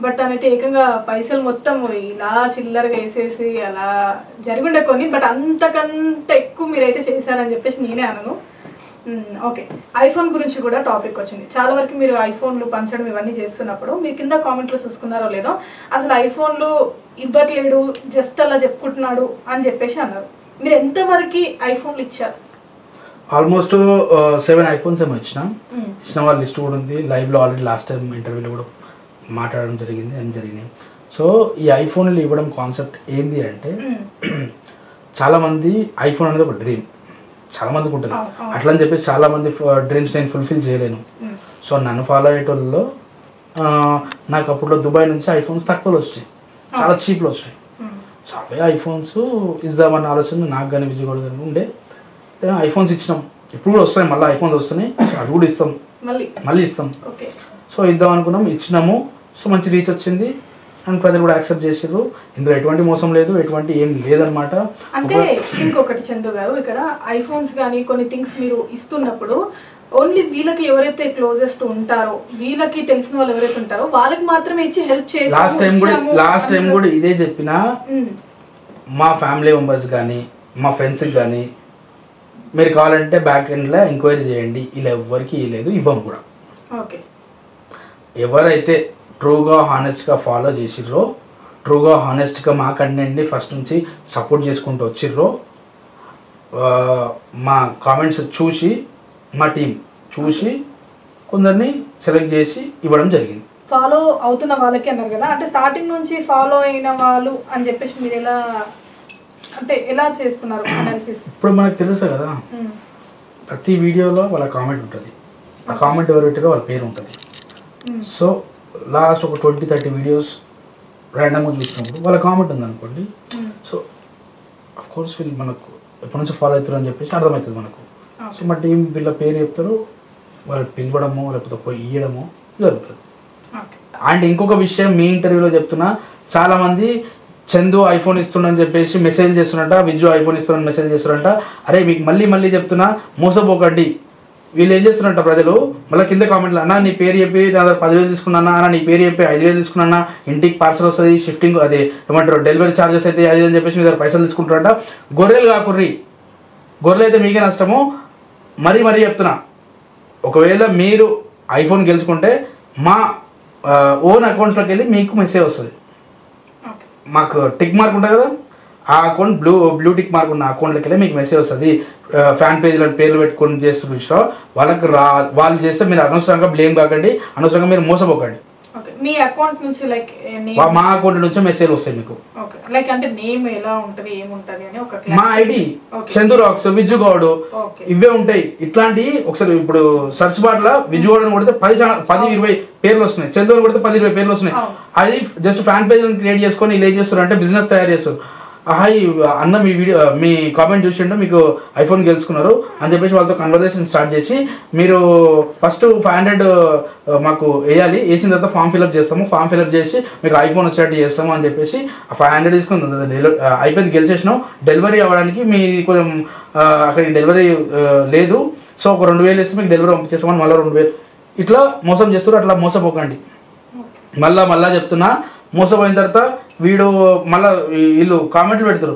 బట్ తనైతే ఏకంగా పైసలు మొత్తం ఇలా చిల్లరగా వేసేసి అలా జరిగిండే కొన్ని. బట్ అంతకంటే ఎక్కువ మీరైతే చేశారని చెప్పేసి నేనే అనను. ఓకే, ఐఫోన్ గురించి కూడా టాపిక్ వచ్చింది. చాలా వరకు మీరు ఐఫోన్లు పంచడం ఇవన్నీ చేస్తున్నప్పుడు మీ కింద కామెంట్లో చూసుకున్నారో లేదో, అసలు ఐఫోన్లు ఇవ్వట్లేడు, జస్ట్ అలా చెప్పుకుంటున్నాడు అని చెప్పేసి అన్నారు. మీరు ఎంతవరకు ఐఫోన్లు ఇచ్చారు? ఆల్మోస్ట్ 7 ఐఫోన్స్ ఏమో ఇచ్చిన వాళ్ళ లిస్ట్ కూడా ఉంది. లైవ్లో ఆల్రెడీ లాస్ట్ టైం ఇంటర్వ్యూలో కూడా మాట్లాడడం జరిగింది అని జరిగినాయి. సో ఈ ఐఫోన్లు ఇవ్వడం కాన్సెప్ట్ ఏంది అంటే చాలామంది ఐఫోన్ అనేది ఒక డ్రీమ్ చాలా మందికి ఉంటుంది. అట్లా అని చెప్పేసి చాలా మంది డ్రీమ్స్ నేను ఫుల్ఫిల్ చేయలేను. సో నన్ను ఫాలో అయ్యేటోళ్ళలో నాకు అప్పట్లో దుబాయ్ నుంచి ఐఫోన్స్ తక్కువలో వచ్చాయి, చాలా చీప్లో వచ్చాయి. సో అవే ఐఫోన్స్ ఇద్దామన్న ఆలోచన నాకు కానీ విజయగౌడ కానీ ఉండే. ఐఫోన్స్ ఇచ్చినాం, ఇప్పుడు కూడా వస్తాయి, మళ్ళీ ఐఫోన్స్ వస్తున్నాయి, అది కూడా ఇస్తాం, మళ్ళీ ఇస్తాం. సో ఇద్దాం అనుకున్నాం, ఇచ్చినాము. సో మంచి రీచ్ వచ్చింది అండ్ ప్రజలు కూడా యాక్సెప్ట్ చేసారు. ఇందులో ఎటువంటి మోసం లేదు, ఎటువంటి ఏం లేదనమాట. అంటే ఇంకొకటి చందు గారు, ఇక్కడ ఐఫోన్స్ కానీ కొన్ని థింగ్స్ మీరు ఇస్తున్నప్పుడు ఓన్లీ వీళ్ళకి ఎవరైతే క్లోజెస్ట్ ఉంటారో, వీళ్ళకి తెలిసిన వాళ్ళు ఎవరైతే ఉంటారో వాళ్ళకి మాత్రమే ఇచ్చి హెల్ప్ చేసి లాస్ట్ టైం కూడా ఇదే చెప్పిన. మా ఫ్యామిలీ మెంబర్స్ కానీ మా ఫ్రెండ్స్కి కానీ మీరు కావాలంటే బ్యాక్ ఎండ్లో ఎంక్వైరీ చేయండి, ఇలా ఎవరికి ఇవ్వలేదు, ఇవ్వం కూడా. ఓకే, ఎవరైతే ట్రూగా హానెస్ట్గా ఫాలో చేసిర్రో, ట్రూగా హానెస్ట్గా మా కంటెంట్ని ఫస్ట్ నుంచి సపోర్ట్ చేసుకుంటూ వచ్చిర్రో, మా కామెంట్స్ చూసి మా టీం చూసి కొందరిని సెలెక్ట్ చేసి ఇవ్వడం జరిగింది. ఫాలో అవుతున్న వాళ్ళకి అన్నారు కదా, అంటే స్టార్టింగ్ నుంచి ఫాలో అయిన వాళ్ళు అని చెప్పేసి మీరు ఎలా అంటే ఎలా చేస్తున్నారు అనాలిసిస్? ఇప్పుడు మనకు తెలుసు కదా, ప్రతి వీడియోలో వాళ్ళ కామెంట్ ఉంటుంది, ఆ కామెంట్ ఎవరు పెట్టారో వాళ్ళ పేరు ఉంటుంది. సో లాస్ట్ ఒక 20-30 వీడియోస్ ర్యాండమ్గా చూసినప్పుడు వాళ్ళ కామెంట్ ఉందనుకోండి, సో అఫ్కోర్స్ వీళ్ళు మనకు ఎప్పటి నుంచి ఫాలో అవుతారు అని చెప్పేసి అర్థమవుతుంది మనకు. సో మా టీం వీళ్ళ పేరు చెప్తారు, వాళ్ళు పిలవడమో లేకపోతే పోయి ఇవ్వడమో జరుగుతుంది. అండ్ ఇంకొక విషయం మీ ఇంటర్వ్యూలో చెప్తున్నా, చాలామంది చందు ఐఫోన్ ఇస్తుండని చెప్పేసి మెసేజ్ చేస్తున్నట్ట, విజ్జు ఐఫోన్ ఇస్తుందని మెసేజ్ చేస్తున్నట్ట. అరే మీకు మళ్ళీ చెప్తున్నా, మోసపోకండి. వీళ్ళు ఏం చేస్తున్నారంట, ప్రజలు మళ్ళీ కింద కామెంట్లు, అన్న నీ పేరు చెప్పి నా దగ్గర 10,000 తీసుకున్నా, అన్న నీ పేరు చెప్పి 5,000 తీసుకున్నా, ఇంటికి పార్సల్ వస్తుంది, షిఫ్టింగ్ అదే ఏమంటారు డెలివరీ ఛార్జెస్ అయితే అది అని చెప్పేసి మీ దగ్గర పైసలు తీసుకుంటారంట. గొర్రెలు కాకుర్రి, గొర్రెలు అయితే మీకే నష్టము. మరీ చెప్తున్నా, ఒకవేళ మీరు ఐఫోన్ గెలుచుకుంటే మా ఓన్ అకౌంట్స్లోకి వెళ్ళి మీకు మెసేజ్ వస్తుంది. మాకు టిక్ మార్క్ ఉంటుంది కదా, ఆ అకౌంట్ బ్లూ టిక్ మార్క్ ఉన్న అకౌంట్లోకి వెళ్ళి మీకు మెసేజ్ వస్తుంది. ఫ్యాన్ పేజ్లో పేర్లు పెట్టుకొని చేస్తున్న వాళ్ళకి వాళ్ళు చేస్తే మీరు అనవసరంగా బ్లేమ్ కాకండి, అనవసరంగా మీరు మోసపోకండి. మీ అకౌంట్ నుంచి లైక్ మా అకౌంట్ నుంచి మెసేజ్ వస్తాయి మీకు. లైక్ అంటే నేమ్ ఎలా ఉంటది ఏముంటది అని ఒక మా ఐడి చందు రాక్స్, విజ్జుగౌడ్, ఇవే ఉంటాయి. ఇట్లాంటివి ఒకసారి ఇప్పుడు సర్చ్ బార్ లో విజ్జుగౌడ్ అని కొడితే 10-20 పేర్లు వస్తున్నాయి, చందు అని కొడితే 10-20 పేర్లు వస్తున్నాయి. అది జస్ట్ ఫ్యాన్ పేజ్ క్రియేట్ చేసుకొని ఇలా ఏం చేస్తారు అంటే బిజినెస్ తయారు చేస్తారు. హాయ్ అన్న మీ వీడియో మీ కామెంట్ చూసిండు మీకు ఐఫోన్ గెలుచుకున్నారు అని చెప్పేసి వాళ్ళతో కన్వర్జేషన్ స్టార్ట్ చేసి, మీరు ఫస్ట్ 500 మాకు వేయాలి, వేసిన తర్వాత ఫామ్ ఫిల్అప్ చేస్తాము, ఫామ్ ఫిల్అప్ చేసి మీకు ఐఫోన్ వచ్చేటట్టు చేస్తాము అని చెప్పేసి 500 తీసుకుని అయిపోయింది, గెలిచేసినాం. డెలివరీ అవ్వడానికి మీ కొంచెం అక్కడికి డెలివరీ లేదు, సో ఒక 2,000 వేసి మీకు డెలివరీ పంపించేస్తామని మళ్ళీ 2,000 ఇట్లా మోసం చేస్తారు. అట్లా మోసపోకండి. మళ్ళా చెప్తున్నా, మోసపోయిన తర్వాత వీడు మళ్ళీ వీళ్ళు కామెంట్లు పెడతారు,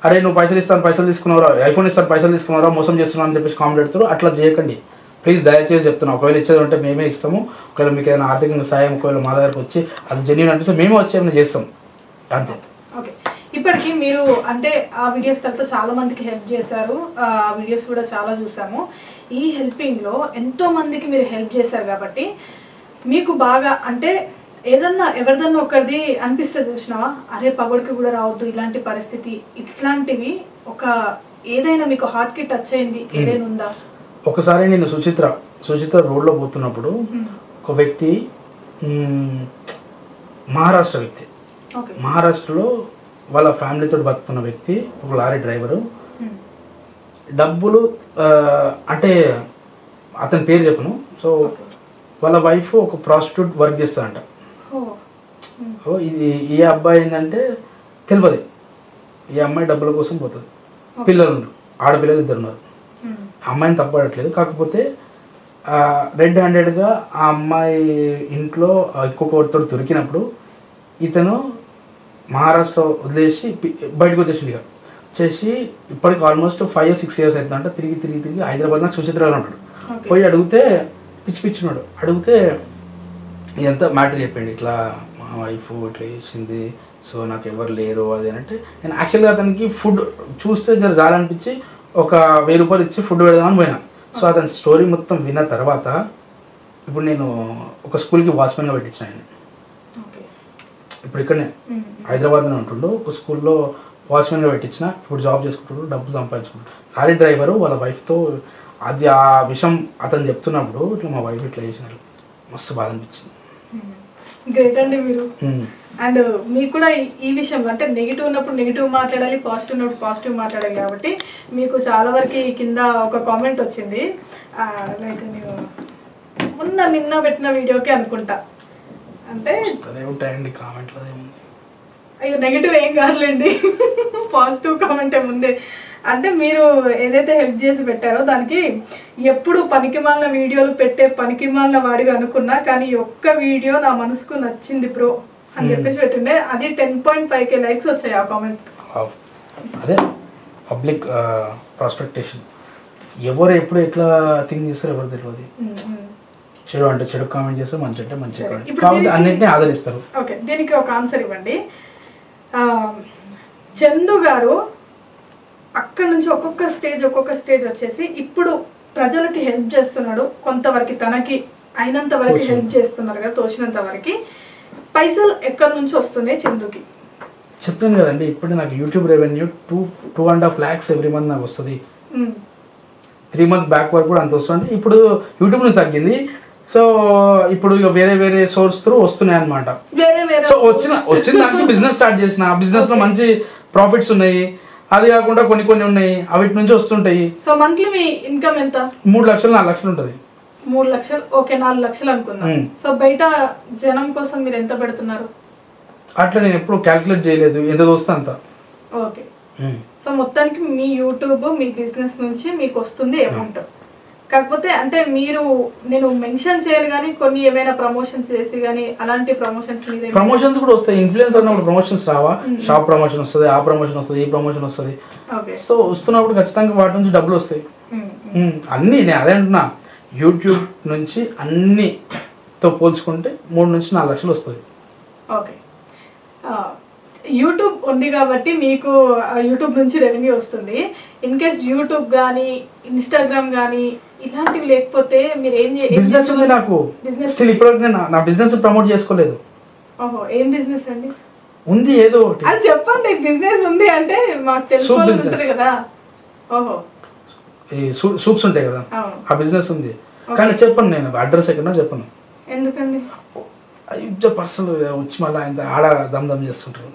అరే నువ్వు పైసలు తీసుకున్నారా, ఐఫోన్ ఇస్తాను పైసలు తీసుకున్నారా, మోసం చేస్తున్నావు అని చెప్పేసి కామెంట్ పెడతారు. అట్లా చేయకండి ప్లీజ్, దయచేసి చెప్తున్నాం. ఒకవేళ ఇచ్చేది ఉంటే మేమే ఇస్తాము, ఒకవేళ మీకు ఏదైనా ఆర్థికంగా సాయం ఒకవేళ మా దగ్గరకు వచ్చి అది జెన్యూన్ అనిపిస్తే మేమే వచ్చి ఏమైనా చేస్తాం, అంతే. ఓకే, ఇప్పటికీ మీరు అంటే ఆ వీడియోస్ తర్వాత చాలా మందికి హెల్ప్ చేశారు, ఆ వీడియోస్ కూడా చాలా చూసాము. ఈ హెల్పింగ్లో ఎంతో మందికి మీరు హెల్ప్ చేశారు కాబట్టి మీకు బాగా అంటే ఏదన్నా ఎవరిదన్నా ఒకరిది అనిపిస్తుంది చూసినావా, అరే పగడికి కూడా రావద్దు ఇలాంటి పరిస్థితి, ఇట్లాంటివి ఒక ఏదైనా మీకు హార్ట్ కి టచ్ అయింది ఏదైనా ఉందా? ఒకసారి నేను సుచిత్ర రోడ్లో పోతున్నప్పుడు ఒక వ్యక్తి, మహారాష్ట్రలో వాళ్ళ ఫ్యామిలీతో బతుకున్న వ్యక్తి, ఒక లారీ డ్రైవరు, డబ్బులు అంటే అతని పేరు చెప్పను, సో వాళ్ళ వైఫ్ ఒక ప్రాస్టిట్యూట్ వర్క్ చేస్తారంట. ఇది ఈ అబ్బాయి ఏంటంటే తెలియదు, ఈ అమ్మాయి డబ్బుల కోసం పోతుంది, పిల్లలు ఉన్నారు, ఆడపిల్లలు 2 ఉన్నారు. అమ్మాయిని తప్పడట్లేదు, కాకపోతే రెడ్ హ్యాండెడ్గా ఆ అమ్మాయి ఇంట్లో ఇంకొకరితో దొరికినప్పుడు ఇతను మహారాష్ట్ర వదిలేసి బయటకు వచ్చేసింది. ఇక చేసి ఇప్పటికి ఆల్మోస్ట్ 5-6 years అవుతుందంట. తిరిగి హైదరాబాద్ నాకు సుచిత్రలో ఉంటాడు. పోయి అడిగితే పిచ్చినాడు. అడిగితే ఇదంతా మ్యాటర్ చెప్పండి, ఇట్లా మా వైఫ్ ఇట్లా చేసింది, సో నాకు ఎవరు లేరు అది అంటే, నేను యాక్చువల్గా అతనికి ఫుడ్ చూస్తే జర జాలనిపించి ఒక 1000 రూపాయలు ఇచ్చి ఫుడ్ పెడదామని పోయినా. సో అతని స్టోరీ మొత్తం విన్న తర్వాత ఇప్పుడు నేను ఒక స్కూల్కి వాచ్మెన్గా పెట్టించిన ఆయన. ఇప్పుడు ఇక్కడనే హైదరాబాద్లోనే ఉంటుండు. ఒక స్కూల్లో వాచ్మెన్గా పెట్టించిన. ఇప్పుడు జాబ్ చేసుకుంటాడు, డబ్బులు సంపాదించుకుంటాడు. లారీ డ్రైవరు వాళ్ళ వైఫ్తో. అది ఆ విషయం అతను చెప్తున్నప్పుడు ఇట్లా మా వైఫ్ ఇట్లా చేసినారు, మస్తు బాధ అనిపించింది. గ్రేట్ అండి మీరు. అండ్ మీకు కూడా ఈ విషయం అంటే నెగిటివ్ ఉన్నప్పుడు నెగిటివ్ మాట్లాడాలి, పాజిటివ్ ఉన్నప్పుడు పాజిటివ్ మాట్లాడాలి. కాబట్టి మీకు చాలా వరకు కింద ఒక కామెంట్ వచ్చింది, లైక్ నేను నిన్న పెట్టిన వీడియోకి అనుకుంటా, అంటే ఉంటాయండి కామెంట్లు. అయ్యో నెగిటివ్ ఏం కాదులేండి, పాజిటివ్ కామెంట్ ఏముంది అంటే మీరు ఏదైతే హెల్ప్ చేసి పెట్టారో దానికి ఎప్పుడు పనికిమాలిన వీడియోలు పెట్టే పనికిమాలిన వాడిగా అనుకున్నా, కానీ ఒక్క వీడియో నా మనసుకు నచ్చింది బ్రో అని చెప్పేసి పెట్టిండే. అది 10.5K లైక్స్ వచ్చాయి ఆ కామెంట్. అదే పబ్లిక్ ప్రాస్పెక్టేషన్. ఎవరు ఎప్పుడు ఎట్లా థింక్ చేస్తారు ఎవరు తెలియదు. చెడు అంటే చెడు కామెంట్ చేస్తారు, మంచి అంటే మంచి కామెంట్, అన్నింటినీ ఆదరిస్తారు. ఓకే, దీనికి ఒక ఆన్సర్ ఇవ్వండి. చందు గారు అక్కడ నుంచి ఒక్కొక్క స్టేజ్ వచ్చేసి ఇప్పుడు ప్రజలకి హెల్ప్ చేస్తున్నాడు. కొంతవరకు తనకి అయినంత వరకు హెల్ప్ చేస్తున్నారు కదా, తోచినంత వరకు. పైసలు ఎక్కడి నుంచి వస్తున్నాయి చందుకి? చెప్పాను కదండి, ఇప్పుడు నాకు YouTube revenue 2.5 lakhs every month నాకు వస్తుంది. 3 months బ్యాక్ వరకు కూడా అంత వస్తుంది. ఇప్పుడు యూట్యూబ్ నుంచి తగ్గింది. సో ఇప్పుడు ఇక వేరే వేరే సోర్స్ త్రూ వస్తున్నాయి అనమాట. సో వచ్చిన దానికి బిజినెస్ స్టార్ట్ చేసిన. బిజినెస్ లో మంచి ప్రాఫిట్స్ ఉన్నాయి. అది కాకుండా కొన్ని ఉన్నాయి, అవిటి నుంచి వస్తుంటాయి. సో మంత్లీ మీ ఇన్కమ్ ఎంత? 3 లక్షలు 4 లక్షలు ఉంటుంది. 3 లక్షలు, ఓకే 4 లక్షలు అనుకుందాం. సో బయట జనం కోసం మీరు ఎంత పెడుతున్నారు? అట్లా నేను ఎప్పుడు క్యాల్కులేట్ చేయలేదు, ఎంత వస్తే అంత. ఓకే, సో మొత్తానికి మీ యూట్యూబ్ మీ బిజినెస్ నుంచి మీకు వస్తుంది అమౌంట్. కాకపోతే అంటే మీరు, నేను మెన్షన్ చేయను కానీ కొన్ని ఏమైనా ప్రమోషన్స్ చేసి కానీ అలాంటి ప్రమోషన్స్ కూడా వస్తాయి. ఇన్ఫ్లుయెన్స్ అన్నప్పుడు ప్రమోషన్స్ రావా? షాప్ ప్రమోషన్ వస్తుంది, ఆ ప్రమోషన్ వస్తుంది, ఈ ప్రమోషన్ వస్తుంది. సో వస్తున్నప్పుడు ఖచ్చితంగా వాటి నుంచి డబ్బులు వస్తాయి. అన్నీ నేను అదే అంటున్నా, యూట్యూబ్ నుంచి అన్నితో పోల్చుకుంటే 3 నుంచి 4 లక్షలు వస్తుంది. ఓకే, యూట్యూబ్ ఉంది కాబట్టి మీకు యూట్యూబ్ నుంచి రెవెన్యూ వస్తుంది. ఇన్ కేస్ యూట్యూబ్ కానీ ఇన్స్టాగ్రామ్ కానీ ఇలాంటివి లేకపోతే మీరు ఏం బిజినెస్ ఉంది నాకు. బిజినెస్ ఇప్పుడు నా బిజినెస్ ప్రమోట్ చేసుకోలేదు. ఓహో, ఏం బిజినెస్ అండి? ఉంది ఏదో ఒకటి. అది చెప్పండి. బిజినెస్ ఉంది అంటే మాకు తెలుసుకోవాలి కదా. ఓహో, ఈ సూప్స్ ఉంటాయి కదా, ఆ బిజినెస్ ఉంది. కానీ చెప్పను, నేను అడ్రస్ ఎక్కడో చెప్పను. ఎందుకండి? పర్సనల్ వచ్చి మళ్ళీ ఆయన ఆడ దమ్ చేస్తుంటారు.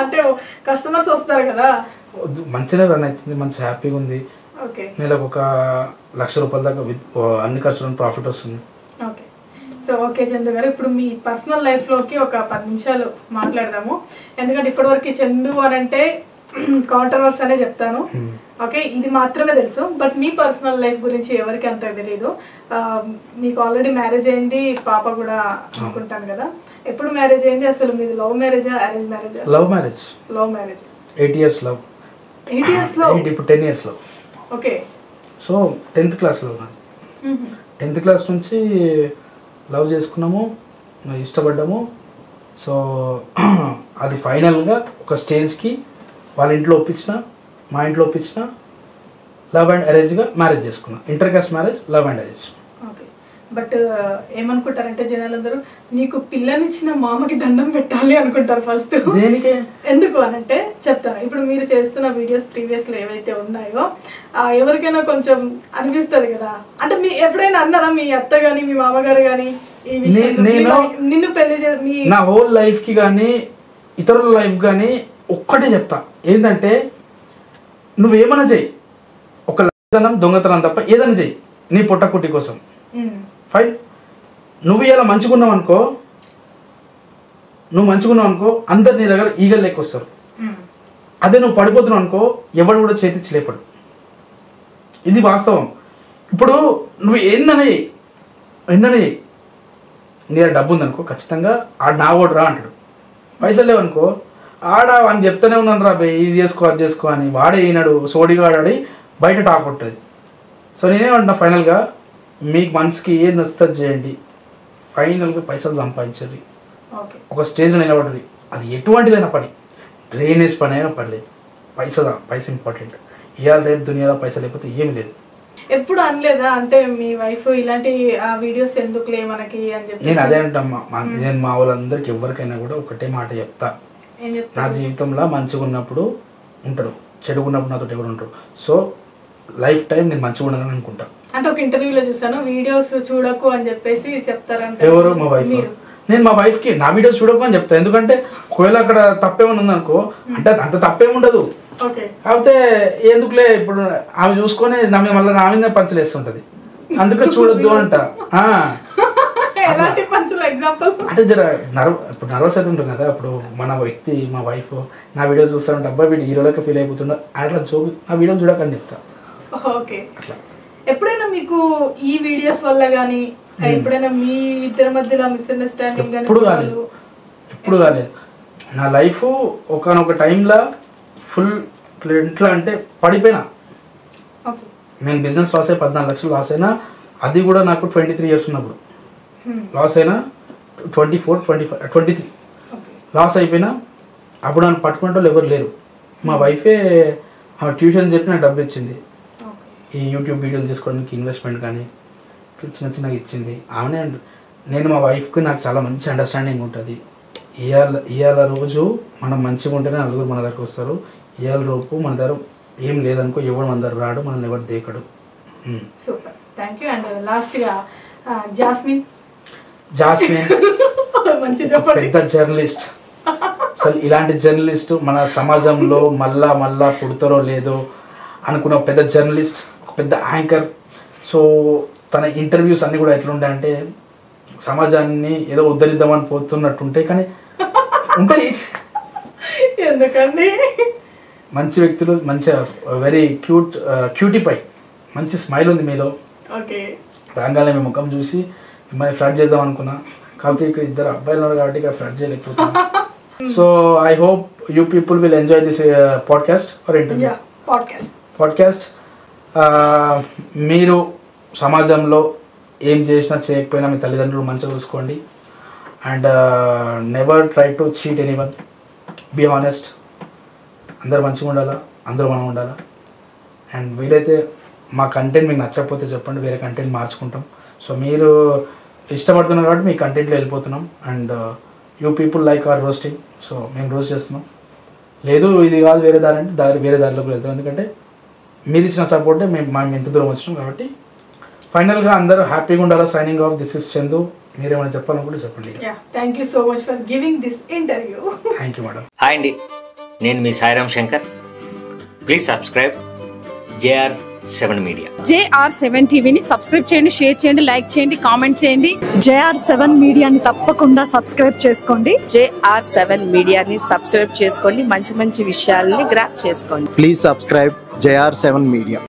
అంటే కస్టమర్స్ వస్తారు కదా. మంచిగా రన్ అవుతుంది, మంచి హ్యాపీగా ఉంది. నెలకు 1 లక్ష రూపాయల దాకా అన్ని ఖర్చులను ప్రాఫిట్ వస్తుంది. ఓకే, సో ఓకే చందు గారు, ఇప్పుడు మీ పర్సనల్ లైఫ్లోకి ఒక 10 నిమిషాలు మాట్లాడదాము. ఎందుకంటే ఇప్పటివరకు చందు అని అంటే కాంట్రవర్స్ అనే చెప్తాను. ఓకే, ఇది మాత్రమే తెలుసు. బట్ మీ పర్సనల్ లైఫ్ గురించి ఎవరికి అంత తెలియదు. మీకు ఆల్రెడీ మ్యారేజ్ అయింది, పాప కూడా అనుకుంటాను కదా. ఎప్పుడు మ్యారేజ్ అయింది? అసలు మీది లవ్ మ్యారేజా, అరేంజ్ మ్యారేజా? Love marriage. Love marriage. 8 years love. 8 years లో? ఇప్పుడు 10 years లో. ఓకే, సో 10th class లో. 10th class నుంచి లవ్ చేసుకున్నాము, ఇష్టపడ్డాము. సో అది ఫైనల్గా ఒక స్టేజ్కి వాళ్ళ ఇంట్లో ఒప్పించిన, మా ఇంట్లో ఒప్పించిన, లవ్ అండ్ అరేంజ్గా మ్యారేజ్ చేసుకున్నాం. Inter caste marriage, love and arrange. Okay, but ఏమనుకుంటారంటే జనాలందరూ, నీకు పిల్లనిచ్చిన మామకి దండం పెట్టాలి అనుకుంటారు ఫస్ట్. దేనికి? ఎందుకు అనంటే చెప్తాను. ఇప్పుడు మీరు చేస్తున్న వీడియోస్ ప్రీవియస్లో ఏవైతే ఉన్నాయో ఎవరికైనా కొంచెం అనిపిస్తుంది కదా. అంటే మీ ఎప్పుడైనా అన్నారా మీ అత్త కానీ మీ మామగారు కానీ ఈ విషయం? నేను నిన్ను పెళ్లి నా హోల్ లైఫ్కి కానీ ఇతరుల లైఫ్ కానీ ఒక్కటే చెప్తా, ఏంటంటే నువ్వేమన్నా చెయ్యి, ఒక దొంగతనం తప్ప ఏదైనా చెయ్యి నీ పొట్టకుట్టి కోసం. ఫైన్, నువ్వు ఇలా మంచుకున్నావు అనుకో, అందరు నీ దగ్గర ఈగలు లెక్క వస్తారు. అదే నువ్వు పడిపోతున్నావు అనుకో, ఎవడు కూడా చేతిచ్చి లేపడు. ఇది వాస్తవం. ఇప్పుడు నువ్వు ఏందనే నీ డబ్బు ఉందనుకో, ఖచ్చితంగా ఆడు నా ఓడు రా అంటాడు. పైసలు లేవనుకో, ఆడ అని చెప్తానే ఉన్నాను రా బై, ఇది చేసుకో అది చేసుకో అని. వాడే ఈనాడు సోడిగా ఆడి బయట టాక్ ఉంటుంది. సో నేనేమంటున్నా, ఫైనల్గా మీకు మనసుకి ఏది నచ్చుతుంది చేయండి, ఫైనల్గా పైసలు సంపాదించండి, ఒక స్టేజ్లో నిలబడండి. అది ఎటువంటిదైనా పని, డ్రైనేజ్ పని అయినా పర్లేదు, పైస ఇంపార్టెంట్. ఇవాళ రేపు దునియాలో పైసలు లేకపోతే ఏమి లేదు. ఎప్పుడు అనలేదా అంటే మీ వైఫ్ ఇలాంటి వీడియోస్ ఎందుకులే మనకి అని చెప్పి? నేను అదే అంటమ్మా, నేను మా వాళ్ళందరికి ఎవరికైనా కూడా ఒకటే మాట చెప్తా, నా జీవితంలో మంచిగా ఉన్నప్పుడు ఉంటాడు, చెడుగా ఉన్నప్పుడు నాతో ఎవరు ఉంటారు. సో లైఫ్ టైం నేను మంచిగా ఉండాలని అనుకుంటా. అంటే ఒక ఇంటర్వ్యూలో చూసాను వీడియోస్ చూడకు అని చెప్పేసి చెప్తారంటే. ఎవరు? మా వైఫ్. నేను మా వైఫ్ కి నా వీడియోస్ చూడకు అని చెప్తా. ఎందుకంటే ఒకవేళ అక్కడ తప్పేమన్నా ఉందనుకో, అంటే అంత తప్పేముండదు, కాకపోతే ఎందుకులే ఇప్పుడు ఆమె చూసుకొని మళ్ళీ నా మీద పంచలేస్తుంటది, అందుకే చూడొద్దు అంట. అంటే జర ఇప్పుడు నర్వస్ అయితే ఉంటుంది కదా, ఇప్పుడు మన వ్యక్తి మా వైఫ్ నా వీడియో చూస్తారంటే అబ్బాయి వీడు హీరోలకి ఫీల్ అయిపోతుండ అట్లా నా వీడియో చూడకని చెప్తా. ఓకే. ఎప్పుడైనా మీకు ఈ వీడియోస్ వల్ల గానీ ఎప్పుడైనా మీ ఇద్దరి మధ్యలో మిస్అండర్స్టాండింగ్ ఎప్పుడు కాలేదు. నా లైఫ్ ఒకనొక టైంలో ఫుల్ ఎట్లా అంటే పడిపోయినా. నేను బిజినెస్ లాస్ అయ్యి 14 లక్షలు లాస్ అయినా, అది కూడా నాకు 23 years ఉన్నప్పుడు లాస్ అయినా, 24, 25, 23 లాస్ అయిపోయినా. అప్పుడు నన్ను పట్టుకునే వాళ్ళు ఎవరు లేరు. మా వైఫే ట్యూషన్ చెప్పి నాకు డబ్బులు ఇచ్చింది, ఈ యూట్యూబ్ వీడియోలు చేసుకోవడానికి ఇన్వెస్ట్మెంట్ కానీ చిన్నగా ఇచ్చింది ఆమెనే. నేను మా వైఫ్కి నాకు చాలా మంచి అండర్స్టాండింగ్ ఉంటుంది. ఇవాళ రోజు మనం మంచిగా ఉంటేనే నలుగురు మన దగ్గరకు వస్తారు. ఇవాళ రోజు మన దగ్గర ఏం లేదనుకో ఎవరు మన దగ్గర రాడు, మనల్ని ఎవరు దేకడు. Super, thank you. అండ్ లాస్ట్గా జాస్మిన్ పెద్ద జర్నలిస్ట్. అసలు ఇలాంటి జర్నలిస్ట్ మన సమాజంలో మళ్ళా పుడతారో లేదో అనుకున్న పెద్ద జర్నలిస్ట్, ఒక పెద్ద యాంకర్. సో తన ఇంటర్వ్యూస్ అన్నీ కూడా ఎట్లా ఉంటాయంటే సమాజాన్ని ఏదో ఉద్ధరిద్దామని పోతున్నట్టుంటాయి, కానీ ఉంటాయి. ఎందుకండి? మంచి వ్యక్తులు, మంచి వెరీ క్యూటీపై మంచి స్మైల్ ఉంది మీలో. రాగానే మీ ముఖం చూసి మిమ్మల్ని ఫ్లడ్ చేద్దాం అనుకున్నా, కాకపోతే ఇక్కడ ఇద్దరు అబ్బాయిలు ఉన్నారు కాబట్టి ఇక్కడ ఫ్లడ్ చేయలేకపోతున్నా. So I hope you people will enjoy this podcast or interview. Podcast మీరు సమాజంలో ఏం చేసినా చేయకపోయినా మీ తల్లిదండ్రులు మంచిగా చూసుకోండి. And never try to cheat anyone, be honest. అందరు మంచిగా ఉండాలా, అందరూ మనం ఉండాలా. అండ్ వీలైతే మా కంటెంట్ మీకు నచ్చకపోతే చెప్పండి, వేరే కంటెంట్ మార్చుకుంటాం. సో మీరు ఇష్టపడుతున్నారు కాబట్టి మీ కంటెంట్లో వెళ్ళిపోతున్నాం. And you people like our roasting, so మేము రోస్ట్ చేస్తున్నాం. లేదు ఇది కాదు వేరే దారి అంటే వేరే దారిలోకి వెళ్తాం, ఎందుకంటే మీరు ఇచ్చిన సపోర్టే మేము ఎంత దూరం వచ్చినాం. కాబట్టి ఫైనల్గా అందరూ హ్యాపీగా ఉండాలా. Signing off, this is Chandu. మీరేమైనా చెప్పాలనుకుంటే చెప్పండి. Thank you so much for giving this interview. Thank you madam. Hi అండి, నేను మీ Sairam Shankar. Please subscribe JR7 media. JR7 టీవీని సబ్స్క్రైబ్ చేయండి, షేర్ చేయండి, లైక్ చేయండి, కామెంట్ చేయండి. JR7 మీడియాని తప్పకుండా సబ్స్క్రైబ్ చేసుకోండి. JR7 మీడియాని సబ్స్క్రైబ్ చేసుకోండి, మంచి మంచి విషయాల్ని గ్రాప్ చేసుకోండి. Please subscribe JR7 media.